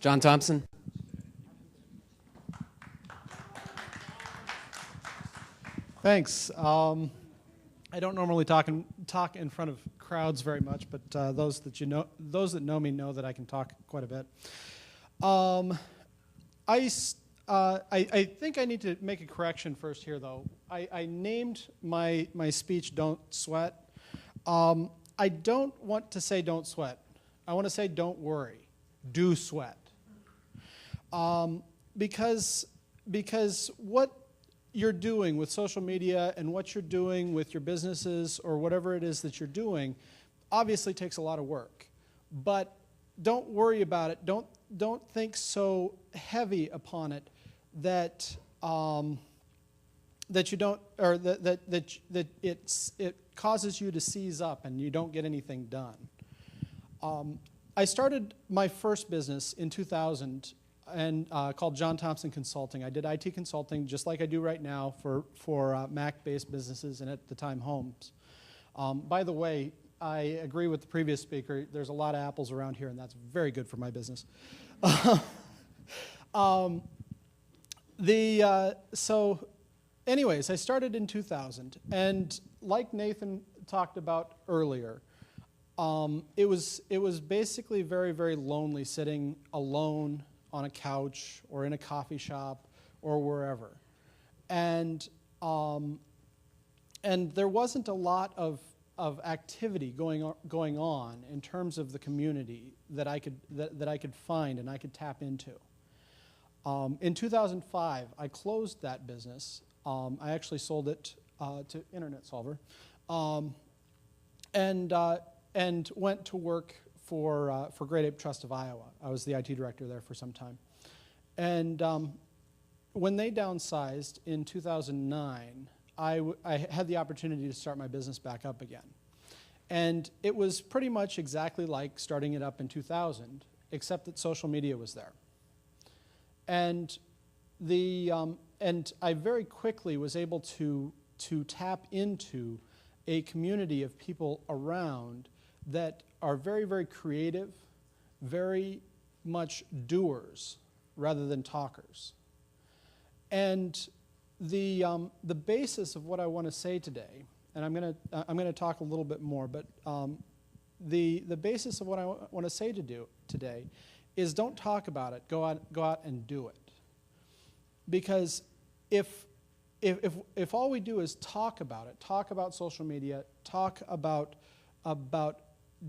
Jon Thompson. Thanks. I don't normally talk in front of crowds very much, but those that know me know that I can talk quite a bit. I think I need to make a correction first here, though. I named my speech "Don't Sweat." I don't want to say "Don't sweat." I want to say "Don't worry, do sweat." Because what you're doing with social media and what you're doing with your businesses or whatever it is that you're doing obviously takes a lot of work. But don't worry about it. Don't think so heavy upon it that that you don't, or that it causes you to seize up and you don't get anything don. I started my first business in 2000 and called Jon Thompson Consulting. I did IT consulting just like I do right now for Mac-based businesses and at the time homes. By the way, I agree with the previous speaker. There's a lot of apples around here, and that's very good for my business. So anyways, I started in 2000, and like Nathan talked about earlier, it was basically very, very lonely sitting alone on a couch or in a coffee shop or wherever. And there wasn't a lot of activity going on in terms of the community that I could find and I could tap into. In 2005, I closed that business. I actually sold it to Internet Solver, and went to work for Great Ape Trust of Iowa. I was the IT director there for some time. And when they downsized in 2009, I had the opportunity to start my business back up again. And it was pretty much exactly like starting it up in 2000, except that social media was there. And I very quickly was able to tap into a community of people around that are very, very creative, very much doers rather than talkers. And the basis of what I want to say today, and I'm going to talk a little bit more, but the basis of what I want to say today is don't talk about it. Go out and do it. Because if all we do is talk about it, talk about social media, talk about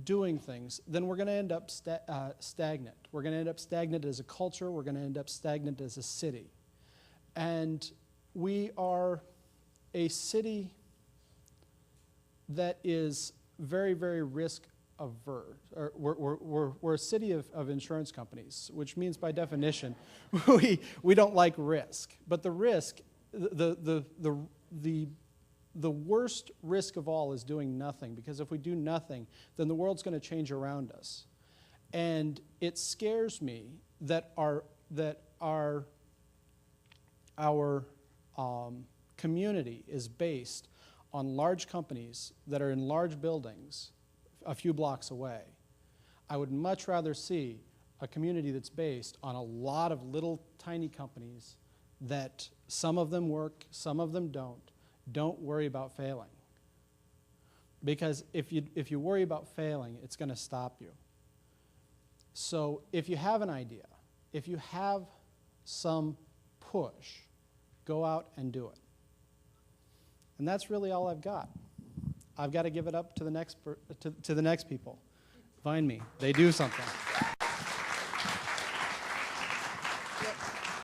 doing things, then we're going to end up stagnant. We're going to end up stagnant as a culture. We're going to end up stagnant as a city. And we are a city that is very, very risk averse. We're a city of insurance companies, which means by definition we don't like risk. But the risk, the worst risk of all is doing nothing, because if we do nothing, then the world's going to change around us. And it scares me that our community is based on large companies that are in large buildings a few blocks away. I would much rather see a community that's based on a lot of little tiny companies that some of them work, some of them don't. Don't worry about failing. Because if you worry about failing, it's going to stop you. So if you have an idea, if you have some push, go out and do it. And that's really all I've got. I've got to give it up to the next people. Find me. They do something.